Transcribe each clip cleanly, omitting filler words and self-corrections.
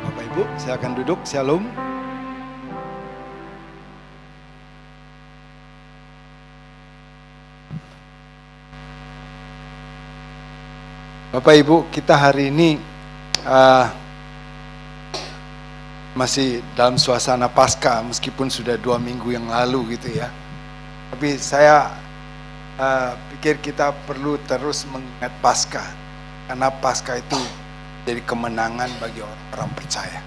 Bapak Ibu, silakan duduk. Shalom. Bapak Ibu, kita hari ini masih dalam suasana Paskah, meskipun sudah 2 minggu yang lalu gitu ya. Tapi saya pikir kita perlu terus mengingat Paskah, karena Paskah itu jadi kemenangan bagi orang-orang percaya.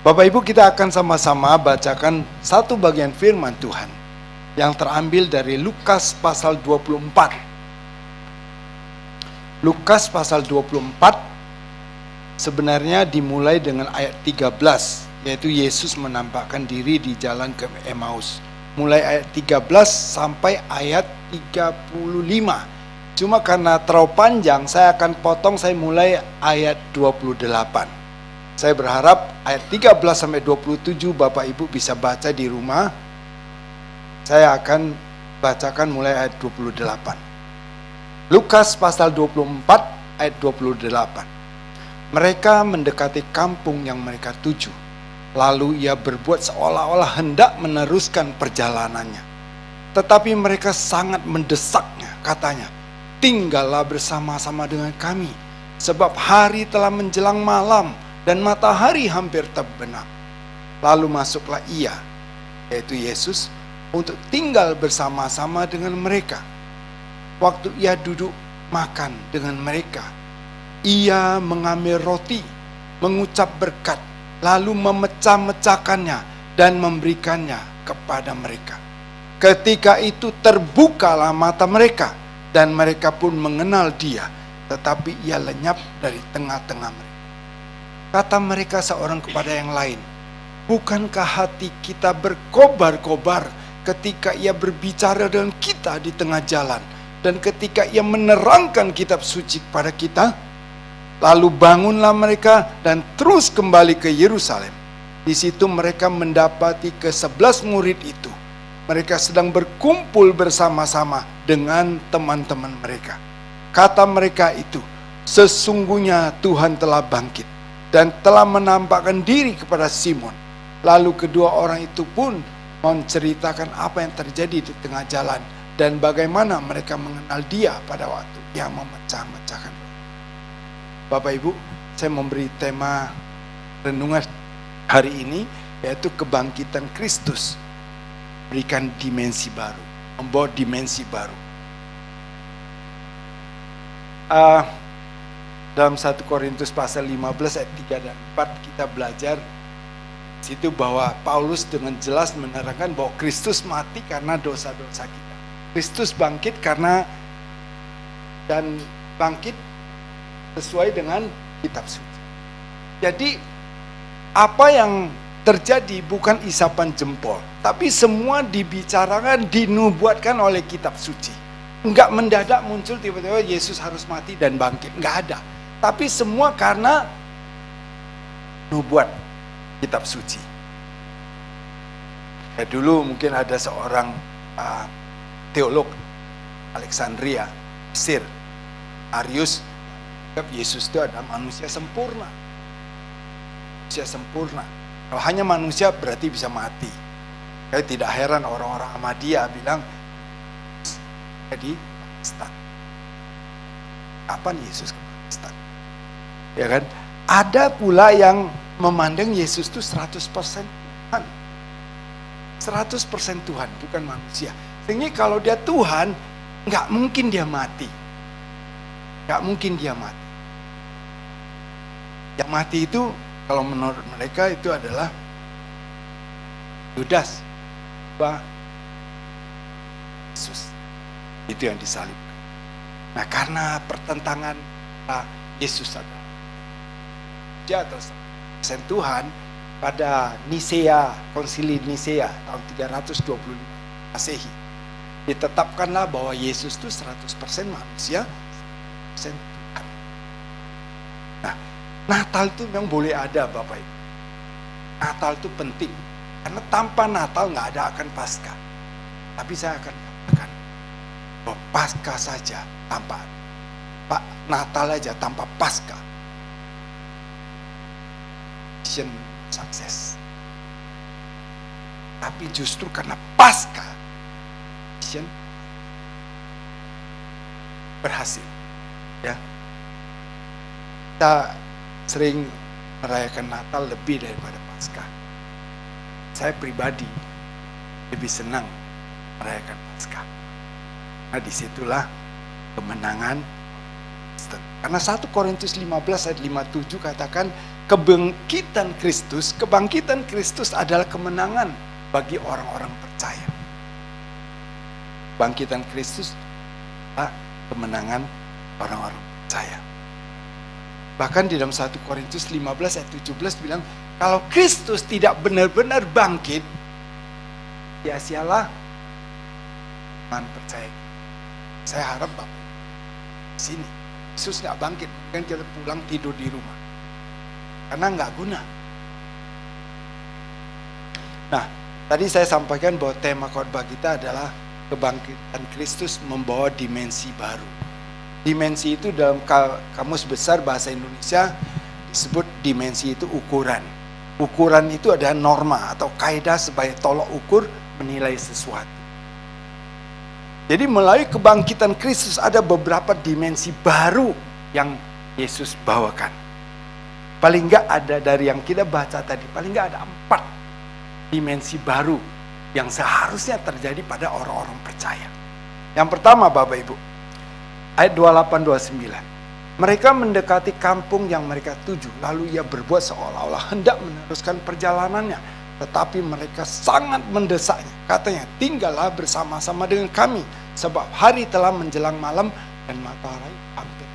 Bapak Ibu, kita akan sama-sama bacakan satu bagian firman Tuhan yang terambil dari Lukas pasal 24. Lukas pasal 24 sebenarnya dimulai dengan ayat 13, yaitu Yesus menampakkan diri di jalan ke Emmaus. Mulai ayat 13 sampai ayat 35. Cuma karena terlalu panjang, saya akan potong, saya mulai ayat 28. Saya berharap ayat 13 sampai 27 Bapak Ibu bisa baca di rumah. Saya akan bacakan mulai ayat 28. Lukas pasal 24 ayat 28. Mereka mendekati kampung yang mereka tuju. Lalu ia berbuat seolah-olah hendak meneruskan perjalanannya. Tetapi mereka sangat mendesaknya, katanya, "Tinggallah bersama-sama dengan kami, sebab hari telah menjelang malam dan matahari hampir terbenam." Lalu masuklah ia, yaitu Yesus, untuk tinggal bersama-sama dengan mereka. Waktu ia duduk makan dengan mereka, ia mengambil roti, mengucap berkat, lalu memecah-mecahkannya dan memberikannya kepada mereka. Ketika itu terbukalah mata mereka, dan mereka pun mengenal dia, tetapi ia lenyap dari tengah-tengah mereka. Kata mereka seorang kepada yang lain, "Bukankah hati kita berkobar-kobar ketika ia berbicara dengan kita di tengah jalan, dan ketika ia menerangkan kitab suci kepada kita?" Lalu bangunlah mereka dan terus kembali ke Yerusalem. Di situ mereka mendapati ke-11 murid itu. Mereka sedang berkumpul bersama-sama dengan teman-teman mereka. Kata mereka itu, "Sesungguhnya Tuhan telah bangkit dan telah menampakkan diri kepada Simon." Lalu kedua orang itu pun menceritakan apa yang terjadi di tengah jalan dan bagaimana mereka mengenal dia pada waktu yang memecah-mecahkan. Bapak Ibu, saya memberi tema renungan hari ini, yaitu kebangkitan Kristus berikan dimensi baru, membawa dimensi baru. Dalam 1 Korintus pasal 15 ayat 3 dan 4 kita belajar situ bahwa Paulus dengan jelas menerangkan bahwa Kristus mati karena dosa-dosa kita. Kristus bangkit dan bangkit sesuai dengan kitab suci. Jadi apa yang terjadi bukan isapan jempol, tapi semua dibicarakan, dinubuatkan oleh kitab suci. Enggak mendadak muncul tiba-tiba Yesus harus mati dan bangkit, enggak ada. Tapi semua karena nubuat kitab suci. Ya, dulu mungkin ada seorang teolog Alexandria, Mesir, Arius, Yesus itu adalah manusia sempurna. Manusia sempurna. Kalau hanya manusia berarti bisa mati. Kayak tidak heran orang-orang Ahmadiyah bilang, jadi Pakistan. Kapan Yesus ke Pakistan? Ya kan? Ada pula yang memandang Yesus itu 100% Tuhan. 100% Tuhan, bukan manusia. Sehingga kalau dia Tuhan, nggak mungkin dia mati. Nggak mungkin dia mati. Yang mati itu, kalau menurut mereka itu adalah Yudas, Yesus. Itu yang disalibkan. Nah, karena pertentangan Yesus adalah dia atau Tuhan, pada Nisea, Konsili Nisea tahun 325 Masehi, ditetapkanlah bahwa Yesus itu 100% manusia, 100% Tuhan. Nah, Natal itu memang boleh ada Bapak Ibu. Natal itu penting, karena tanpa Natal nggak ada akan Paskah. Tapi saya akan katakan bahwa Paskah saja tanpa Natal aja tanpa Paskah mission sukses. Tapi justru karena pasca mission berhasil. Ya, kita sering merayakan Natal lebih daripada Paskah. Saya pribadi lebih senang merayakan Paskah. Nah, disitulah kemenangan. Karena 1 Korintus 15 ayat 57 katakan kebangkitan Kristus adalah kemenangan bagi orang-orang percaya. Bangkitan Kristus adalah kemenangan orang-orang percaya. Bahkan di dalam 1 Korintus 15 ayat 17 bilang, kalau Kristus tidak benar-benar bangkit, sia-sialah iman percaya. Saya harap Bapak di sini Yesus nggak bangkit, kan kita pulang tidur di rumah, karena nggak guna. Nah, tadi saya sampaikan bahwa tema khotbah kita adalah kebangkitan Kristus membawa dimensi baru. Dimensi itu dalam kamus besar bahasa Indonesia disebut dimensi itu ukuran. Ukuran itu adalah norma atau kaidah sebagai tolok ukur menilai sesuatu. Jadi melalui kebangkitan Kristus ada beberapa dimensi baru yang Yesus bawakan. Paling enggak ada dari yang kita baca tadi, paling enggak ada 4 dimensi baru yang seharusnya terjadi pada orang-orang percaya. Yang pertama Bapak Ibu, ayat 28-29. Mereka mendekati kampung yang mereka tuju, lalu ia berbuat seolah-olah hendak meneruskan perjalanannya. Tetapi mereka sangat mendesaknya. Katanya, tinggallah bersama-sama dengan kami, sebab hari telah menjelang malam dan matahari hampir.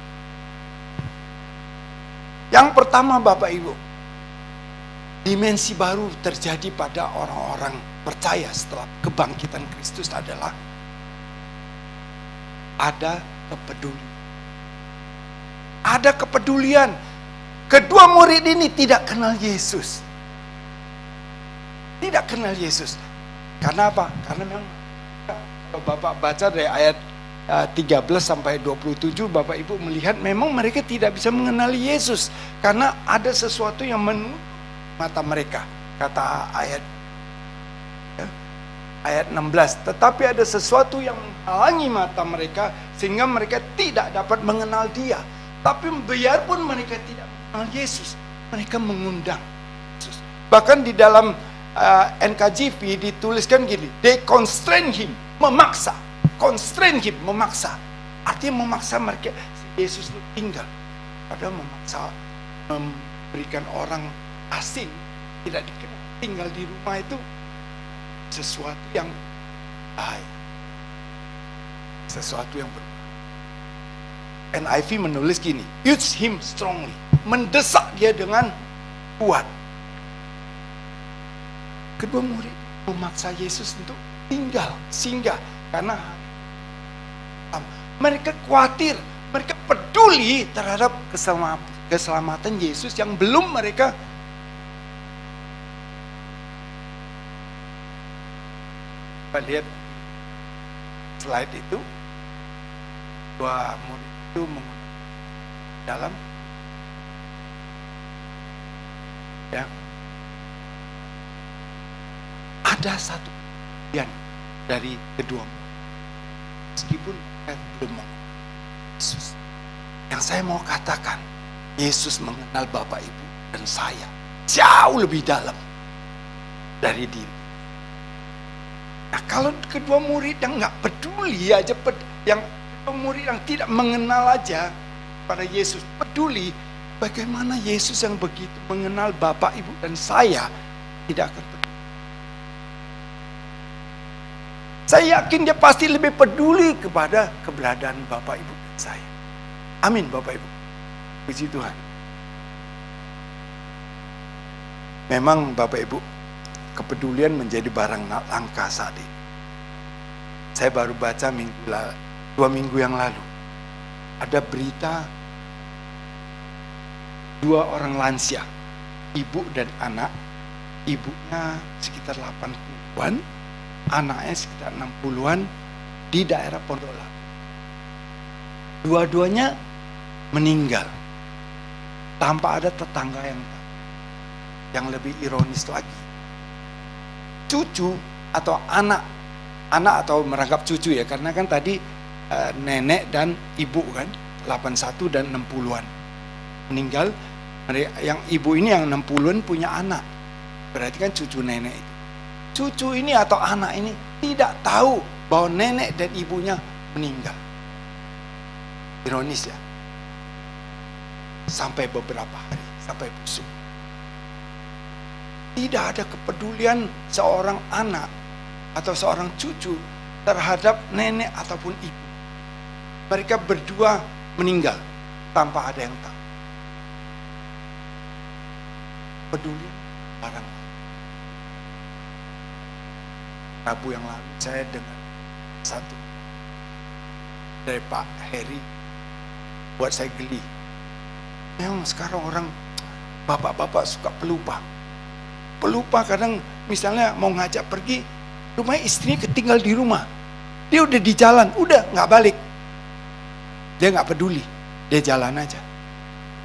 Yang pertama Bapak Ibu, dimensi baru terjadi pada orang-orang percaya setelah kebangkitan Kristus adalah ada kepedulian. Ada kepedulian. Kedua murid ini tidak kenal Yesus. Tidak kenal Yesus. Karena apa? Karena memang kalau Bapak baca dari ayat 13 sampai 27, Bapak Ibu melihat memang mereka tidak bisa mengenali Yesus. Karena ada sesuatu yang menutup mata mereka. Kata ayat 16. Tetapi ada sesuatu yang menghalangi mata mereka sehingga mereka tidak dapat mengenal Dia. Tapi biarpun mereka tidak mengenal Yesus, mereka mengundang Yesus. Bahkan di dalam NKJV dituliskan gini, they constrain him, memaksa. Constrain him, memaksa. Artinya memaksa mereka, Yesus itu tinggal. Padahal memaksa memberikan orang asing tidak dikenal tinggal di rumah itu sesuatu yang bahaya. Sesuatu yang berbahaya. NIV menulis gini, use him strongly. Mendesak dia dengan kuat. Kedua murid memaksa Yesus untuk singgah. Karena mereka khawatir, mereka peduli terhadap keselamatan Yesus yang belum mereka lihat. Slide itu, dua murid itu dalam ya. Ada satu yang dari kedua meskipun mereka belum mengenal Yesus. Yang saya mau katakan, Yesus mengenal Bapak Ibu dan saya jauh lebih dalam dari diri. Nah, kalau kedua murid yang nggak peduli aja, yang kedua murid yang tidak mengenal aja pada Yesus peduli, bagaimana Yesus yang begitu mengenal Bapak Ibu dan saya tidak akan peduli. Saya yakin dia pasti lebih peduli kepada keberadaan Bapak Ibu dan saya. Amin Bapak Ibu. Puji Tuhan. Memang Bapak Ibu, kepedulian menjadi barang langka saat ini. Saya baru baca 2 minggu yang lalu. Ada berita 2 orang lansia, ibu dan anak. Ibunya sekitar 80-an, anaknya sekitar 60-an di daerah Pondok Labu. Dua-duanya meninggal tanpa ada tetangga yang tahu. yang lebih ironis lagi. Cucu atau anak atau merangkap cucu ya, karena kan tadi nenek dan ibu kan 81 dan 60-an meninggal. Yang ibu ini yang 60-an punya anak, berarti kan cucu nenek itu. Cucu ini atau anak ini tidak tahu bahwa nenek dan ibunya meninggal. Ironis ya. Sampai beberapa hari, sampai busuk. Tidak ada kepedulian seorang anak atau seorang cucu terhadap nenek ataupun ibu. Mereka berdua meninggal tanpa ada yang tahu. Peduli orang lain. Rabu yang lalu saya dengar satu dari Pak Heri, buat saya geli. Memang sekarang orang bapak-bapak suka pelupa. Pelupa kadang misalnya mau ngajak pergi, rumahnya istrinya ketinggal di rumah. Dia udah di jalan, udah nggak balik. Dia nggak peduli, dia jalan aja.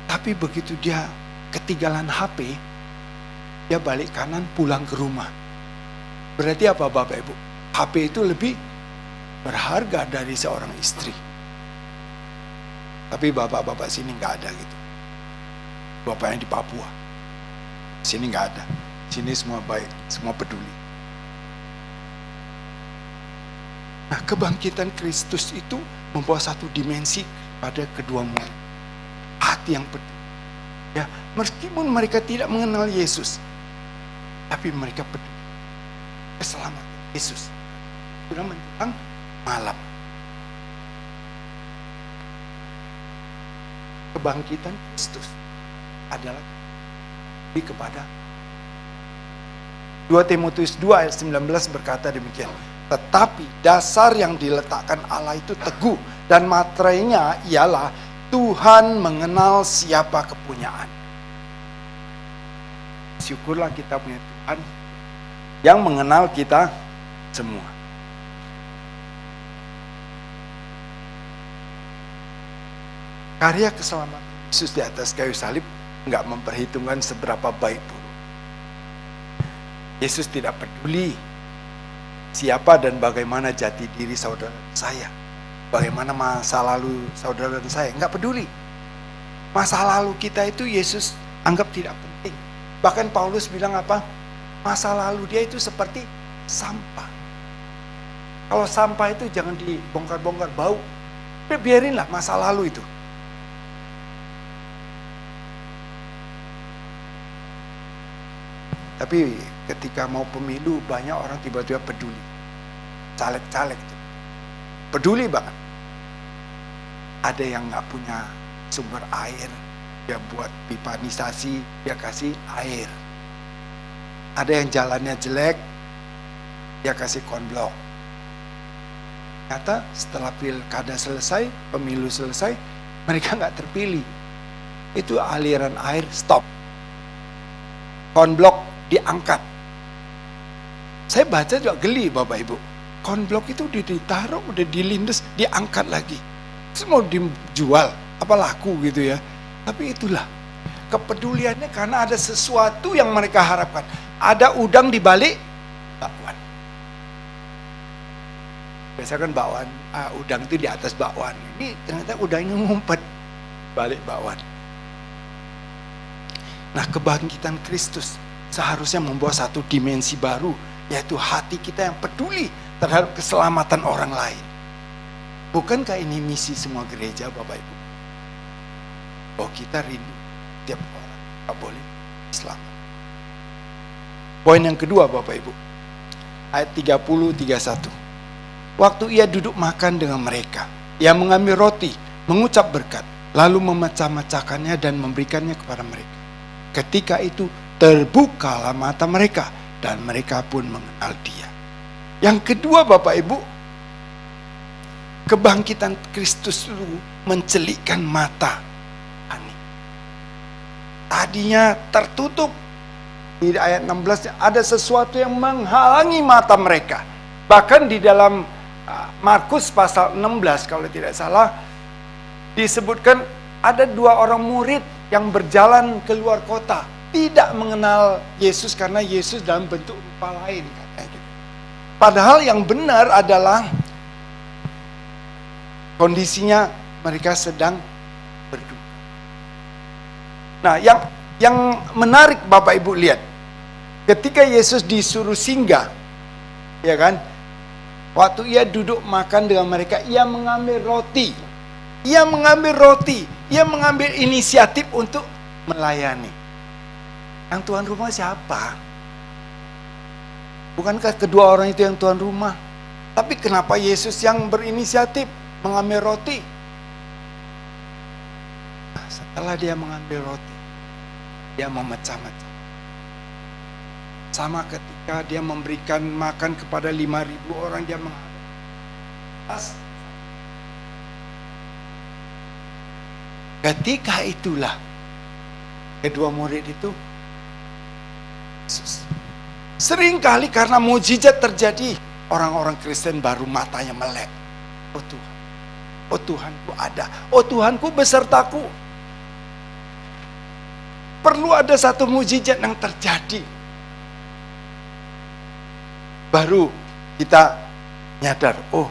Tapi begitu dia ketinggalan HP, dia balik kanan pulang ke rumah. Berarti apa Bapak Ibu? HP itu lebih berharga dari seorang istri. Tapi bapak-bapak sini nggak ada gitu. Bapaknya di Papua, sini nggak ada. Sini semua baik, semua peduli. Nah, kebangkitan Kristus itu membawa satu dimensi pada kedua murid. Hati yang peduli. Ya, meskipun mereka tidak mengenal Yesus, tapi mereka peduli keselamatan Yesus. Sudah menjelang malam. Kebangkitan Kristus adalah kepada 2 Timotius 2 ayat 19 berkata demikian. Tetapi dasar yang diletakkan Allah itu teguh, dan materainya ialah Tuhan mengenal siapa kepunyaan. Syukurlah kita punya Tuhan yang mengenal kita semua. Karya keselamatan Yesus di atas kayu salib nggak memperhitungkan seberapa baik buruk. Yesus tidak peduli siapa dan bagaimana jati diri saudara saya, bagaimana masa lalu saudara dan saya, nggak peduli. Masa lalu kita itu Yesus anggap tidak penting. Bahkan Paulus bilang apa? Masa lalu dia itu seperti sampah. Kalau sampah itu jangan dibongkar-bongkar, bau. Biarinlah masa lalu itu. Tapi ketika mau pemilu, banyak orang tiba-tiba peduli. Caleg-caleg. Peduli banget. Ada yang gak punya sumber air, dia buat pipanisasi, dia kasih air. Ada yang jalannya jelek, dia kasih konblok. Ternyata setelah pilkada selesai, pemilu selesai, mereka gak terpilih. Itu aliran air stop. Konblok diangkat. Saya baca juga geli Bapak Ibu. Konblok itu ditaruh, udah dilindes, diangkat lagi. Terus mau dijual, apa laku gitu ya. Tapi itulah kepeduliannya, karena ada sesuatu yang mereka harapkan. Ada udang di balik bakwan. Biasanya kan bakwan, udang itu di atas bakwan. Ini ternyata udangnya ngumpet balik bakwan. Nah, kebangkitan Kristus seharusnya membawa satu dimensi baru, yaitu hati kita yang peduli terhadap keselamatan orang lain. Bukankah ini misi semua gereja Bapak Ibu? Bahwa kita rindu tiap orang tak boleh selamat. Poin yang kedua Bapak Ibu, ayat 30-31. Waktu ia duduk makan dengan mereka, ia mengambil roti, mengucap berkat, lalu memecah-mecahkannya dan memberikannya kepada mereka. Ketika itu terbukalah mata mereka, dan mereka pun mengenal dia. Yang kedua Bapak Ibu, kebangkitan Kristus itu mencelikkan mata Ani. Tadinya tertutup. Di ayat 16 ada sesuatu yang menghalangi mata mereka. Bahkan di dalam Markus pasal 16 kalau tidak salah, disebutkan ada 2 orang murid yang berjalan keluar kota. tidak mengenal Yesus karena Yesus dalam bentuk rupa lain, katanya gitu. Padahal yang benar adalah kondisinya mereka sedang berduka. Nah, yang menarik Bapak Ibu lihat, ketika Yesus disuruh singgah, ya kan? Waktu ia duduk makan dengan mereka, ia mengambil roti. Ia mengambil inisiatif untuk melayani. Yang tuan rumah siapa? Bukankah kedua orang itu yang tuan rumah? Tapi kenapa Yesus yang berinisiatif mengambil roti? Nah, setelah dia mengambil roti, dia memecah-mecah. Sama ketika dia memberikan makan kepada 5.000 orang, dia menghadap. Ketika itulah kedua murid itu seringkali karena mukjizat terjadi, orang-orang Kristen baru matanya melek. Oh Tuhan, oh Tuhanku ada, oh Tuhanku besertaku. Perlu ada satu mukjizat yang terjadi, baru kita nyadar, oh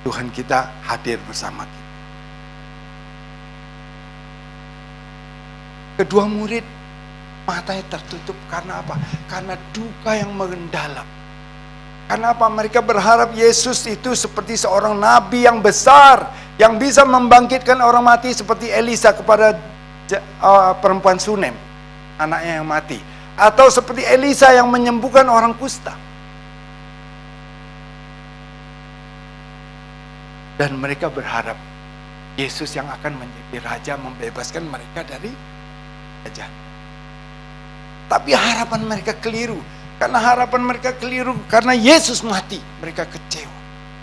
Tuhan kita hadir bersama kita. Kedua murid matanya tertutup karena apa? Karena duka yang mendalam. Karena apa? Mereka berharap Yesus itu seperti seorang nabi yang besar, yang bisa membangkitkan orang mati seperti Elisa kepada perempuan Sunem, anaknya yang mati. Atau seperti Elisa yang menyembuhkan orang kusta. Dan mereka berharap Yesus yang akan menjadi raja, membebaskan mereka dari raja. Tapi harapan mereka keliru. Karena harapan mereka keliru, karena Yesus mati, mereka kecewa.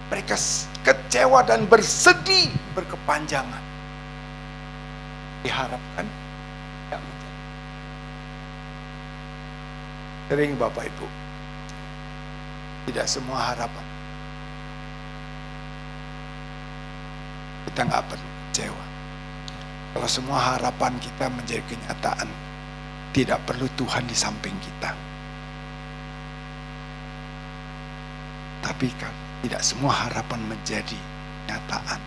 Mereka kecewa dan bersedih berkepanjangan. Diharapkan tidak menjadi. Sering Bapak Ibu, tidak semua harapan kita nggak perlu kecewa. Kalau semua harapan kita menjadi kenyataan, tidak perlu Tuhan di samping kita. Tapi kan tidak semua harapan menjadi kenyataan,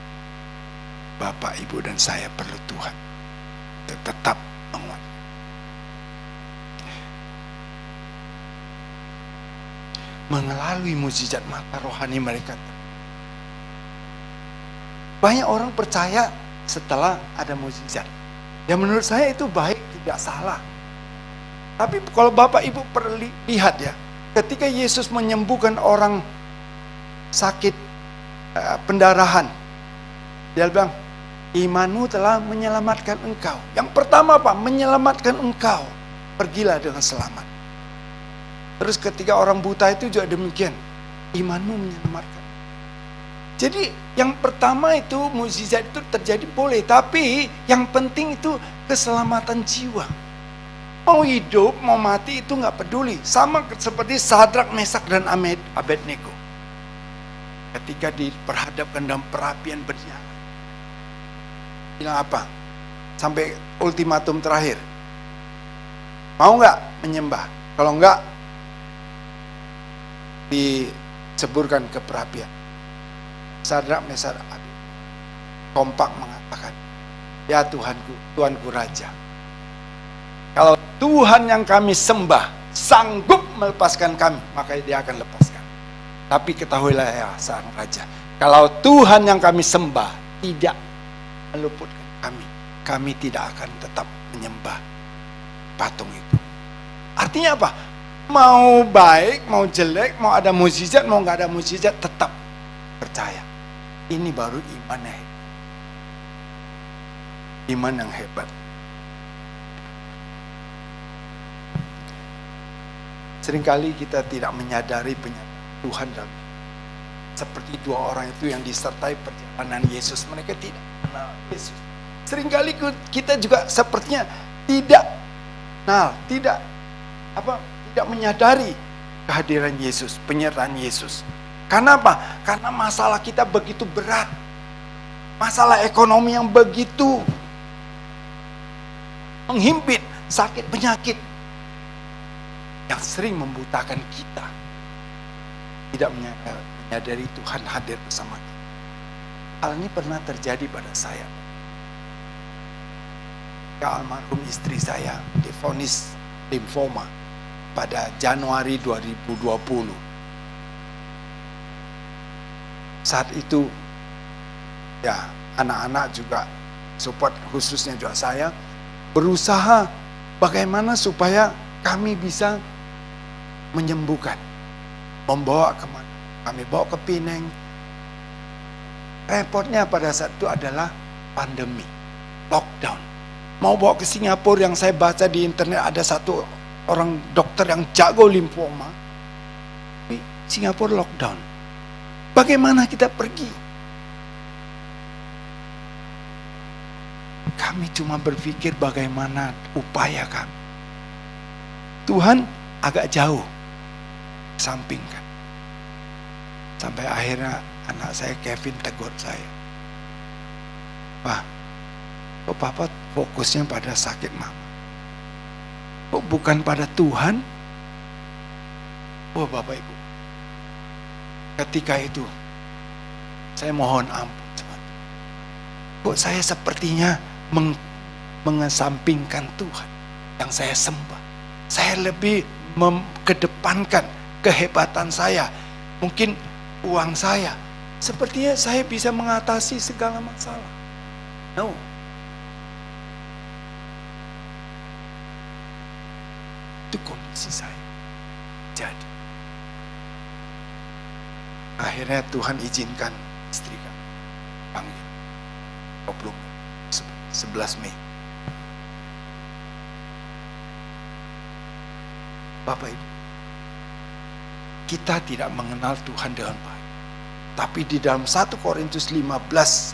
Bapak, Ibu, dan saya perlu Tuhan untuk tetap menguatkan. Melalui mukjizat mata rohani mereka, banyak orang percaya setelah ada mukjizat. Ya menurut saya itu baik, tidak salah. Tapi kalau Bapak Ibu lihat ya, ketika Yesus menyembuhkan orang sakit pendarahan, dia bilang, imanmu telah menyelamatkan engkau. Yang pertama apa? Menyelamatkan engkau. Pergilah dengan selamat. Terus ketika orang buta itu juga demikian, imanmu menyelamatkan. Jadi yang pertama itu mukjizat itu terjadi boleh, tapi yang penting itu keselamatan jiwa. Mau hidup, mau mati itu nggak peduli. Sama seperti Sadrak, Mesak, dan Abednego. Ketika diperhadapkan dalam perapian bernyala, bilang apa? Sampai ultimatum terakhir. Mau nggak menyembah? Kalau nggak, diceburkan ke perapian. Sadrak, Mesak, Abednego kompak mengatakan, ya Tuhanku, Tuanku Raja, kalau Tuhan yang kami sembah sanggup melepaskan kami, maka dia akan lepaskan. Tapi ketahuilah ya sang Raja, kalau Tuhan yang kami sembah tidak meluputkan kami tidak akan tetap menyembah patung itu. Artinya apa? Mau baik, mau jelek, mau ada mukjizat, mau nggak ada mukjizat, tetap percaya. Ini baru iman yang hebat. Iman yang hebat. Seringkali kita tidak menyadari penyataan Tuhan dalam seperti dua orang itu yang disertai perjalanan Yesus. Mereka tidak kenal Yesus. Seringkali kita juga sepertinya tidak kenal, tidak menyadari kehadiran Yesus, penyertaan Yesus. Karena apa? Karena masalah kita begitu berat. Masalah ekonomi yang begitu menghimpit. sakit penyakit yang sering membutakan kita, tidak menyadari Tuhan hadir bersama kita. Hal ini pernah terjadi pada saya. Almarhum istri saya divonis limfoma pada Januari 2020. Saat itu ya anak-anak juga support, khususnya juga saya, berusaha bagaimana supaya kami bisa menyembuhkan, membawa kemana. Kami bawa ke Pineng. Repotnya pada saat itu adalah pandemi, lockdown. Mau bawa ke Singapura, yang saya baca di internet ada satu orang dokter yang jago limfoma. Tapi Singapura lockdown. Bagaimana kita pergi? Kami cuma berpikir bagaimana upaya kami. Tuhan agak jauh, sampingkan. Sampai akhirnya anak saya Kevin tegur saya. Wah, kok Papa fokusnya pada sakit Mama? Kok bukan pada Tuhan? Oh Bapak Ibu, ketika itu saya mohon ampun. Kok saya sepertinya mengesampingkan Tuhan yang saya sembah. Saya lebih mengedepankan kehebatan saya, mungkin uang saya. Sepertinya saya bisa mengatasi segala masalah. No. Itu kondisi saya. Jadi akhirnya Tuhan izinkan istri kami panggil 11 Mei. Bapak Ibu, kita tidak mengenal Tuhan dengan baik. Tapi di dalam 1 Korintus 15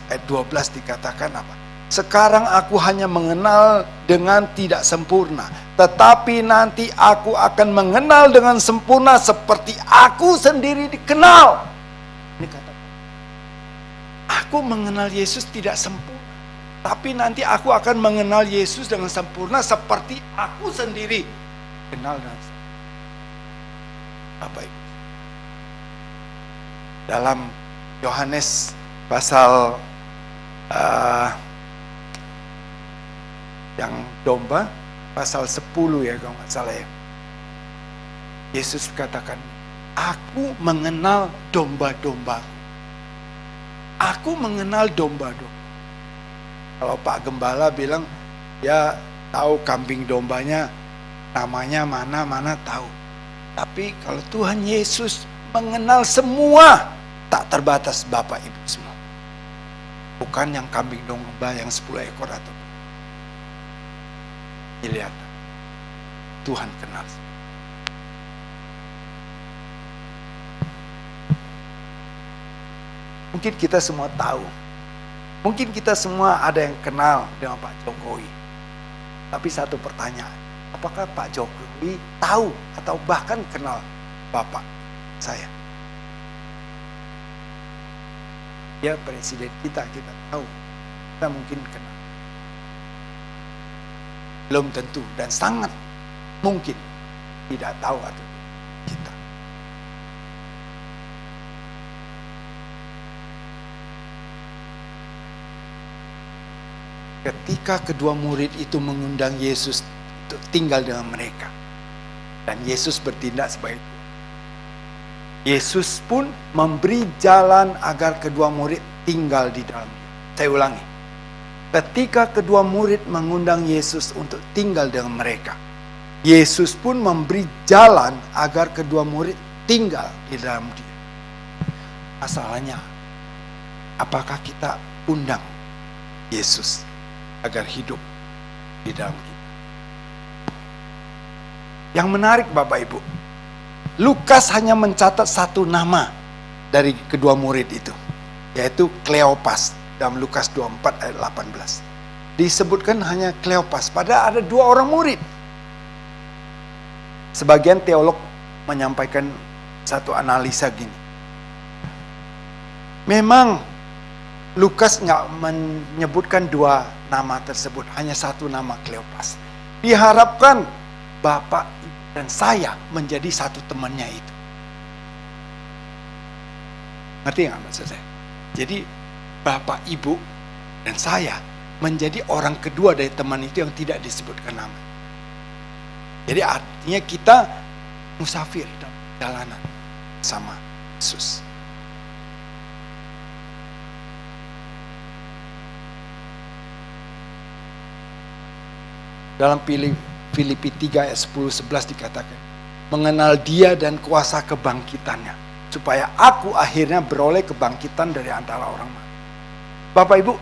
ayat 12 dikatakan apa? Sekarang aku hanya mengenal dengan tidak sempurna, tetapi nanti aku akan mengenal dengan sempurna seperti aku sendiri dikenal. Ini kata, aku mengenal Yesus tidak sempurna, tapi nanti aku akan mengenal Yesus dengan sempurna seperti aku sendiri kenal dengan sempurna. Bapak Ibu, dalam Yohanes pasal yang domba, pasal 10 ya kalau nggak salah ya, Yesus katakan, aku mengenal domba-dombaku. Aku mengenal domba-domba. Kalau Pak Gembala bilang, ya tahu kambing dombanya, namanya mana-mana tahu. Tapi kalau Tuhan Yesus mengenal semua, tak terbatas Bapak Ibu semua. Bukan yang kambing domba yang 10 ekor atau lihat, Tuhan kenal. Mungkin kita semua tahu. Mungkin kita semua ada yang kenal dengan Pak Jokowi. Tapi satu pertanyaan, apakah Pak Jokowi tahu atau bahkan kenal Bapak saya? Ya, presiden kita tahu. Kita mungkin kenal. Belum tentu dan sangat mungkin tidak tahu atau kita. Ketika kedua murid itu mengundang Yesus untuk tinggal dengan mereka, dan Yesus bertindak sebagai itu, Yesus pun memberi jalan agar kedua murid tinggal di dalamnya. Saya ulangi. Ketika kedua murid mengundang Yesus untuk tinggal dengan mereka, Yesus pun memberi jalan agar kedua murid tinggal di dalam dia. Masalahnya, apakah kita undang Yesus agar hidup di dalam kita? Yang menarik Bapak Ibu, Lukas hanya mencatat satu nama dari kedua murid itu, yaitu Kleopas. Dalam Lukas 24 ayat 18 disebutkan hanya Kleopas, padahal ada 2 orang murid. Sebagian teolog menyampaikan satu analisa gini, memang Lukas nggak menyebutkan 2 nama tersebut, hanya satu nama Kleopas. Diharapkan Bapak dan saya menjadi satu temannya itu. Ngerti nggak maksud saya? Jadi Bapak, Ibu, dan saya menjadi orang kedua dari teman itu yang tidak disebutkan nama. Jadi artinya kita musafir dalam perjalanan sama Yesus. Dalam Filipi 3 ayat 10-11 dikatakan, mengenal Dia dan kuasa kebangkitannya, supaya aku akhirnya beroleh kebangkitan dari antara orang mati. Bapak Ibu,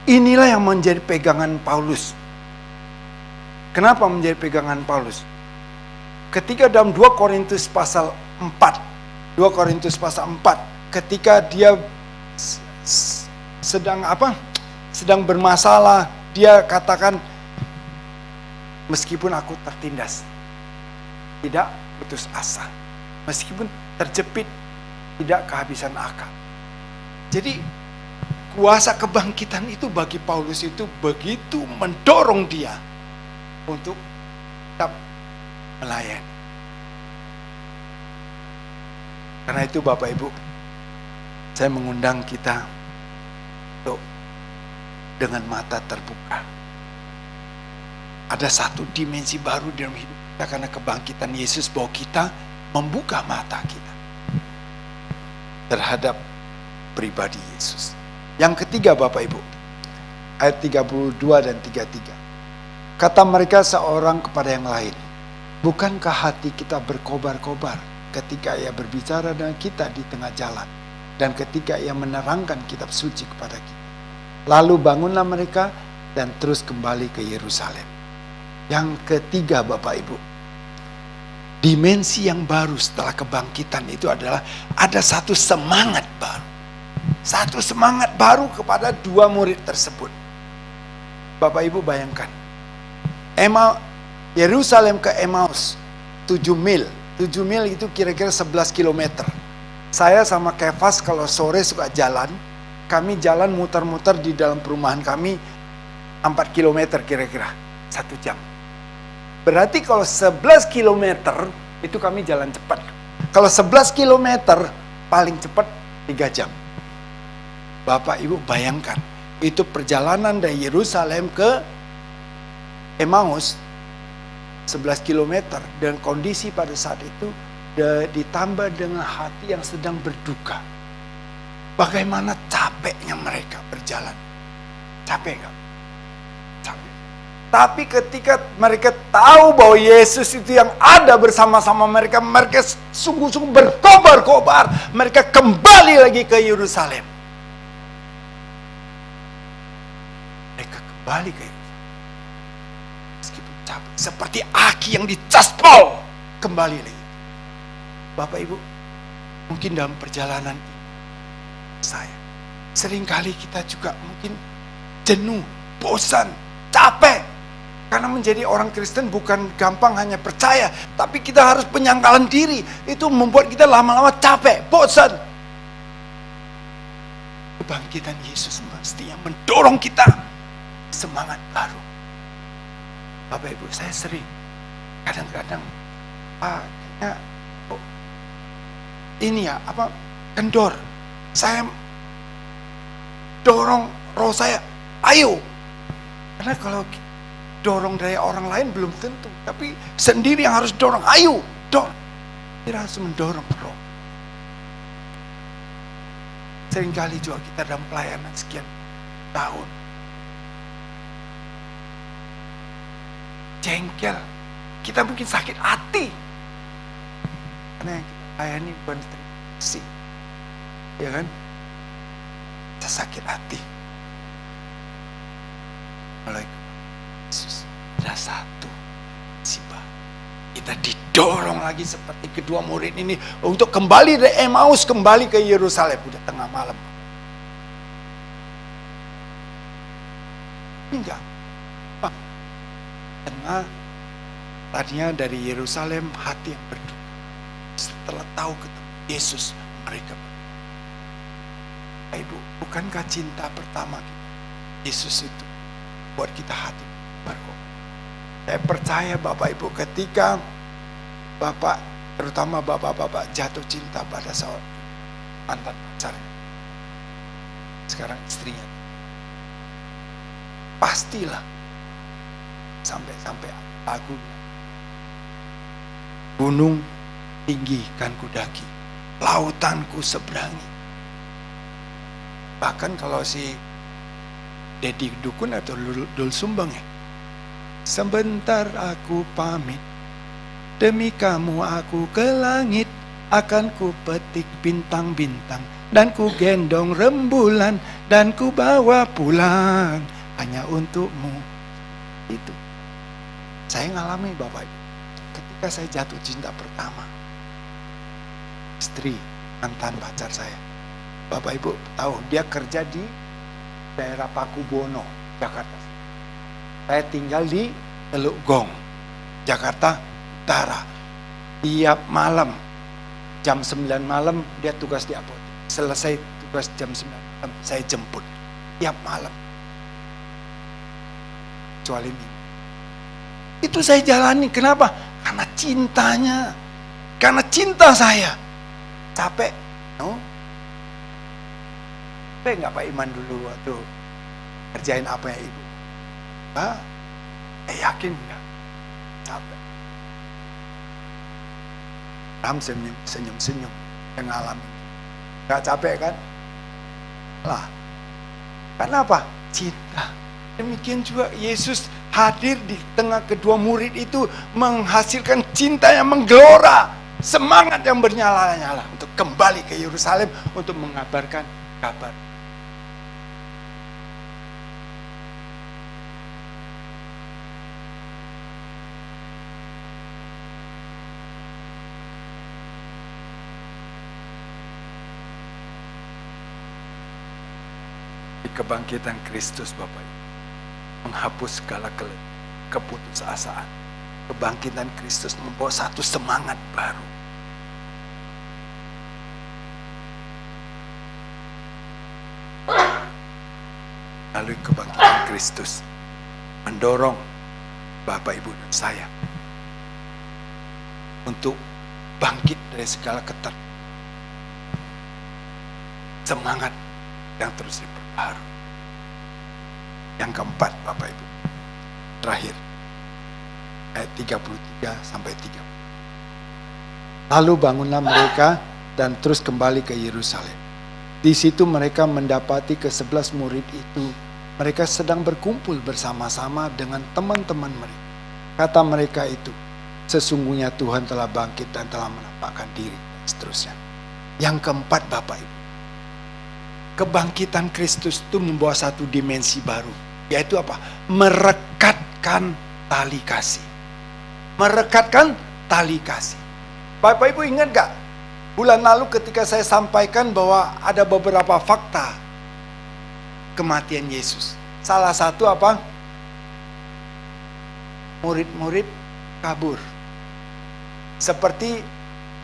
inilah yang menjadi pegangan Paulus. Kenapa menjadi pegangan Paulus? Ketika dalam 2 Korintus pasal 4, ketika dia sedang bermasalah, dia katakan, meskipun aku tertindas, tidak putus asa. Meskipun terjepit, tidak kehabisan akal. Jadi kuasa kebangkitan itu bagi Paulus itu begitu mendorong dia untuk tetap melayani. Karena itu Bapak Ibu, saya mengundang kita untuk dengan mata terbuka. Ada satu dimensi baru dalam hidup kita karena kebangkitan Yesus, bahwa kita membuka mata kita terhadap pribadi Yesus. Yang ketiga Bapak Ibu, ayat 32 dan 33. Kata mereka seorang kepada yang lain, bukankah hati kita berkobar-kobar ketika Ia berbicara dengan kita di tengah jalan, dan ketika Ia menerangkan kitab suci kepada kita? Lalu bangunlah mereka dan terus kembali ke Yerusalem. Yang ketiga Bapak Ibu, dimensi yang baru setelah kebangkitan itu adalah ada satu semangat baru. Satu semangat baru kepada dua murid tersebut. Bapak Ibu bayangkan, Yerusalem ke Emmaus 7 mil. 7 mil itu kira-kira 11 kilometer. Saya sama Kefas kalau sore suka jalan, kami jalan muter-muter di dalam perumahan kami 4 kilometer kira-kira, 1 jam. Berarti kalau 11 kilometer itu kami jalan cepat. Kalau 11 kilometer paling cepat 3 jam. Bapak Ibu bayangkan, itu perjalanan dari Yerusalem ke Emmaus 11 kilometer, dan kondisi pada saat itu ditambah dengan hati yang sedang berduka. Bagaimana capeknya mereka berjalan. Capek gak? Capek. Tapi ketika mereka tahu bahwa Yesus itu yang ada bersama-sama mereka, mereka sungguh-sungguh berkobar-kobar. Mereka kembali lagi ke Yerusalem. Mereka kembali ke Yerusalem. Meskipun capek, seperti aki yang dicaspol, kembali lagi. Bapak Ibu, mungkin dalam perjalanan saya, seringkali kita juga mungkin jenuh, bosan, capek. Karena menjadi orang Kristen bukan gampang hanya percaya, tapi kita harus penyangkalan diri. Itu membuat kita lama-lama capek, bosan. Kebangkitan Yesus mestinya mendorong kita semangat baru. Bapak Ibu, saya sering kadang-kadang kendor. Saya dorong roh saya, ayo. Karena kalau dorong dari orang lain belum tentu, tapi sendiri yang harus dorong, ayo, dorong. Kita harus mendorong roh. Seringkali juga kita dalam pelayanan sekian tahun, jengkel, kita mungkin sakit hati karena yang kita layani bukan terima kasih, ya kan? Kita sakit hati. Mulai Yesus ada satu sibah, kita didorong lagi seperti kedua murid ini untuk kembali dari Emmaus, kembali ke Yerusalem. Udah tengah malam. Enggak. Tengah tadinya dari Yerusalem hati yang berduka. Setelah tahu ketemu Yesus, mereka Ibu, bukankah cinta pertama kita Yesus itu buat kita hati berkobar? Saya percaya Bapak Ibu ketika Bapak, terutama Bapak-bapak jatuh cinta pada seorang mantan pacarnya, sekarang istrinya, pastilah sampai lagu gunung tinggi kan kudaki, lautan ku seberangi. Bahkan kalau si Dedi Dukun atau Dul Sumbang ya, sebentar aku pamit, demi kamu aku ke langit, akan ku petik bintang-bintang, dan ku gendong rembulan, dan ku bawa pulang hanya untukmu. Itu saya ngalami Bapak Ibu. Ketika saya jatuh cinta pertama, istri mantan pacar saya, Bapak Ibu tahu dia kerja di daerah Pakubono, Jakarta. Saya tinggal di Teluk Gong, Jakarta Utara. Tiap malam jam 9 malam dia tugas di apotek. Selesai tugas jam 9 malam saya jemput. Tiap malam. Kecuali minggu. Itu saya jalani. Kenapa? Karena cintanya. Karena cinta saya. Capek? No? Capek nggak Pak Iman dulu waktu kerjain apa ya Ibu? Hah? Yakin nggak? Capek. Ram senyum-senyum yang ngalamin. Nggak capek kan? Lah. Kenapa? Cinta. Demikian juga Yesus hadir di tengah kedua murid itu menghasilkan cinta yang menggelora, semangat yang bernyala-nyala untuk kembali ke Yerusalem untuk mengabarkan kabar. Kebangkitan Kristus Bapak Ibu menghapus segala keputusasaan. Kebangkitan Kristus membawa satu semangat baru. Lalu kebangkitan Kristus mendorong Bapak Ibu dan saya untuk bangkit dari segala semangat yang terus diperbaharui. Yang keempat Bapak Ibu, terakhir ayat 33 sampai 30. Lalu bangunlah mereka dan terus kembali ke Yerusalem. Di situ mereka mendapati ke-11 murid itu. Mereka sedang berkumpul bersama-sama dengan teman-teman mereka. Kata mereka itu, sesungguhnya Tuhan telah bangkit dan telah menampakkan diri, dan seterusnya. Yang keempat Bapak Ibu, kebangkitan Kristus itu membawa satu dimensi baru, yaitu apa? Merekatkan tali kasih. Merekatkan tali kasih. Bapak Ibu ingat gak? Bulan lalu ketika saya sampaikan bahwa ada beberapa fakta kematian Yesus. Salah satu apa? Murid-murid kabur. Seperti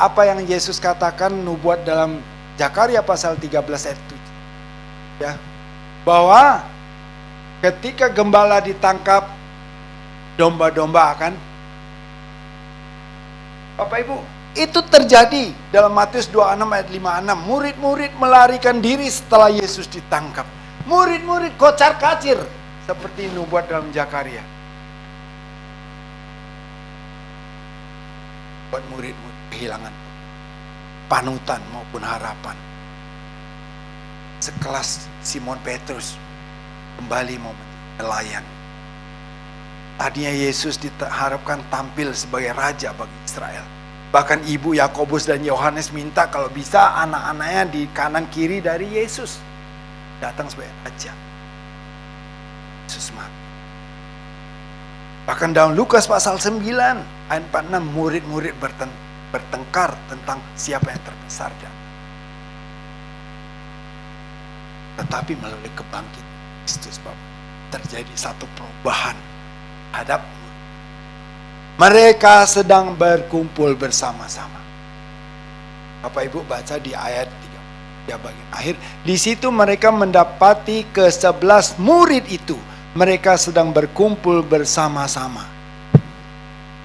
apa yang Yesus katakan nubuat dalam Zakaria pasal 13 ayat 7. Ya, bahwa ketika gembala ditangkap, domba-domba akan. Bapak Ibu, itu terjadi dalam Matius 26 ayat 56. Murid-murid melarikan diri setelah Yesus ditangkap. Murid-murid kocar-kacir seperti nubuat dalam Zakaria. Buat murid-murid kehilangan panutan maupun harapan. Sekelas Simon Petrus kembali mau menjadi nelayan. Tadinya Yesus diharapkan tampil sebagai raja bagi Israel. Bahkan ibu Yakobus dan Yohanes minta kalau bisa anak-anaknya di kanan kiri dari Yesus. Datang sebagai raja. Yesus mati. Bahkan dalam Lukas pasal 9 ayat 46 murid-murid bertengkar tentang siapa yang terbesar dan tetapi melalui kebangkitan Kristus Bapak terjadi satu perubahan hadap mereka sedang berkumpul bersama-sama. Bapak Ibu baca di ayat 3 bagian akhir. Di situ mereka mendapati ke-11 murid itu. Mereka sedang berkumpul bersama-sama.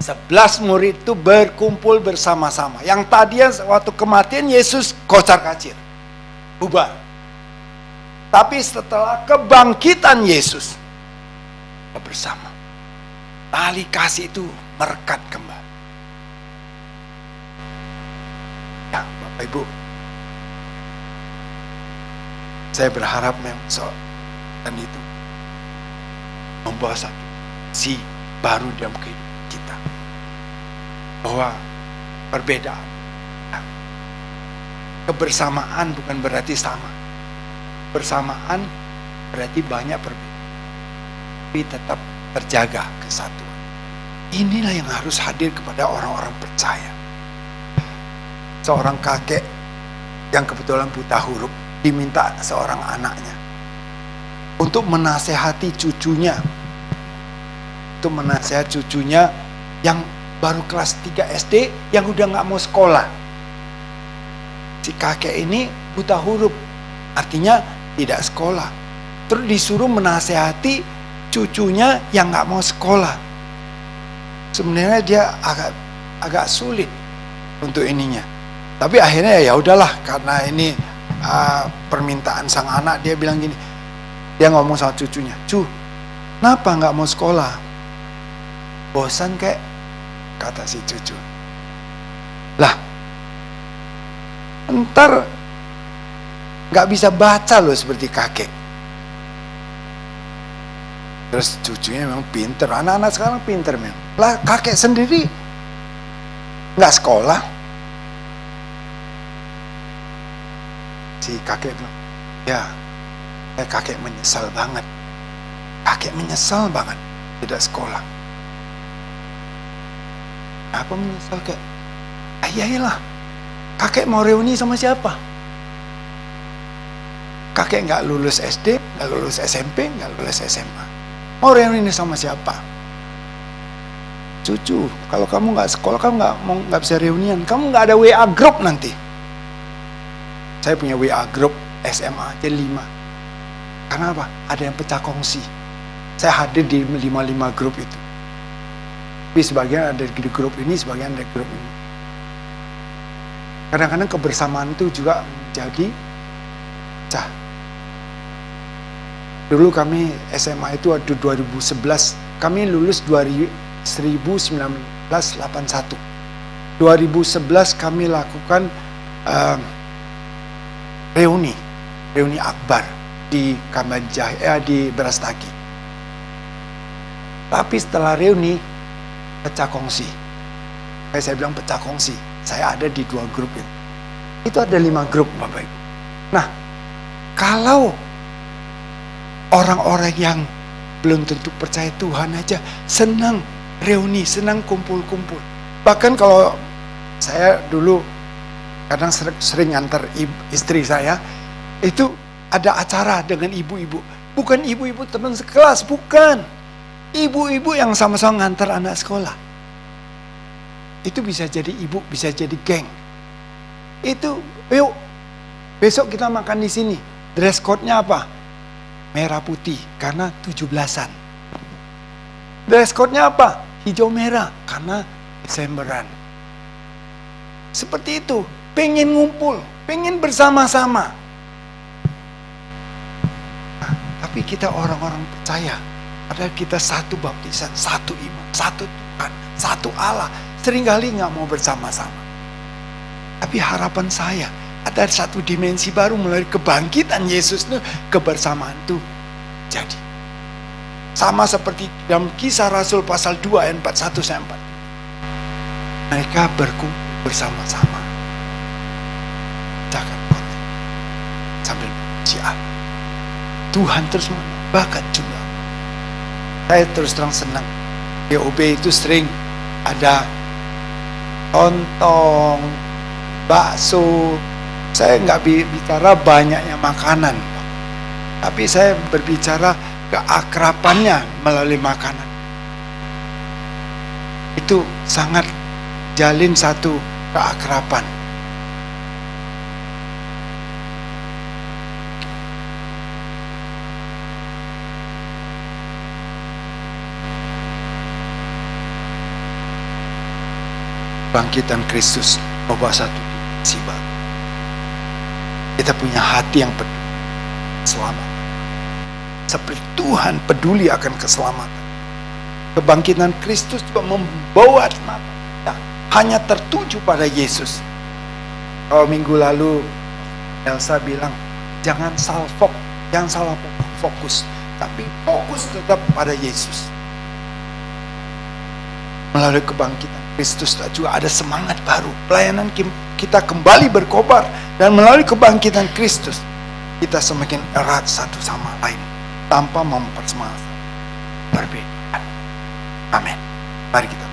11 murid itu berkumpul bersama-sama. Yang tadinya waktu kematian Yesus kocar-kacir, bubar. Tapi setelah kebangkitan Yesus, bersama. Tali kasih itu merekat kembali. Ya, Bapak Ibu, saya berharap memang dan itu membawa satu si baru dalam kehidupan kita. Bahwa perbedaan, kebersamaan bukan berarti sama. Bersamaan berarti banyak perbedaan, tapi tetap terjaga kesatuan. Inilah yang harus hadir kepada orang-orang percaya. Seorang kakek yang kebetulan buta huruf diminta seorang anaknya untuk menasehati cucunya, yang baru kelas 3 SD yang udah gak mau sekolah. Si kakek ini buta huruf, artinya tidak sekolah. Terus disuruh menasehati cucunya yang gak mau sekolah. Sebenarnya dia agak sulit untuk ininya. Tapi akhirnya ya udahlah, karena ini permintaan sang anak, dia bilang gini. Dia ngomong sama cucunya, "Cu, kenapa gak mau sekolah?" "Bosan kek," kata si cucu. Lah, ntar gak bisa baca loh seperti kakek. Terus cucunya memang pinter, anak-anak sekarang pinter memang. Lah kakek sendiri gak sekolah. Si kakek bilang, "Ya, kakek menyesal banget. Kakek menyesal banget tidak sekolah." "Apa menyesal kek?" Iyalah, kakek mau reuni sama siapa? Kakek gak lulus SD, gak lulus SMP, gak lulus SMA. Mau reuni sama siapa? "Cucu, kalau kamu gak sekolah, kamu gak bisa reunian. Kamu gak ada WA group nanti." Saya punya WA group SMA aja 5. Karena apa? Ada yang pecah kongsi. Saya hadir di 5 grup itu. Tapi sebagian ada di grup ini, sebagian ada di grup ini. Kadang-kadang kebersamaan itu juga menjadi pecah. Dulu kami SMA itu waktu 2011, kami lulus 1981. 2011 kami lakukan reuni akbar di Kamanjaya, di Brastagi. Tapi setelah reuni pecah kongsi. Kayak saya bilang pecah kongsi. Saya ada di 2 grup itu. Itu ada 5 grup, Bapak Ibu. Nah, kalau orang-orang yang belum tentu percaya Tuhan aja senang reuni, senang kumpul-kumpul. Bahkan kalau saya dulu kadang sering ngantar istri saya, itu ada acara dengan ibu-ibu. Bukan ibu-ibu teman sekelas, bukan. Ibu-ibu yang sama-sama ngantar anak sekolah. Itu bisa jadi ibu, bisa jadi geng. Itu, yuk, besok kita makan di sini. Dress code-nya apa? Merah putih, karena 17-an. Dress code-nya apa? Hijau merah, karena Desemberan. Seperti itu. Pengen ngumpul, pengen bersama-sama. Nah, tapi kita orang-orang percaya, padahal kita satu baptisan, satu iman, satu Tuhan, satu Allah. Seringkali gak mau bersama-sama. Tapi harapan saya, ada satu dimensi baru melalui kebangkitan Yesus itu, kebersamaan itu jadi. Sama seperti dalam Kisah Rasul pasal 2 ayat 41-44. Mereka berkumpul bersama-sama. Sambil memuji Allah. Tuhan terus menambahkan jumlah. Saya terus terang senang. GOB itu sering ada lontong, bakso. Saya nggak bicara banyaknya makanan, tapi saya berbicara keakrabannya melalui makanan. Itu sangat jalin satu keakraban. Kebangkitan Kristus membawa satu dimensi baru. Kita punya hati yang peduli selamat. Seperti Tuhan peduli akan keselamatan. Kebangkitan Kristus juga membawa mata kita hanya tertuju pada Yesus. Kalau minggu lalu Elsa bilang, jangan salah fokus, tapi fokus tetap pada Yesus. Melalui kebangkitan Kristus juga ada semangat baru. Pelayanan kita kembali berkobar. Dan melalui kebangkitan Kristus, kita semakin erat satu sama lain tanpa mempersemangatkan perbedaan. Amin. Mari kita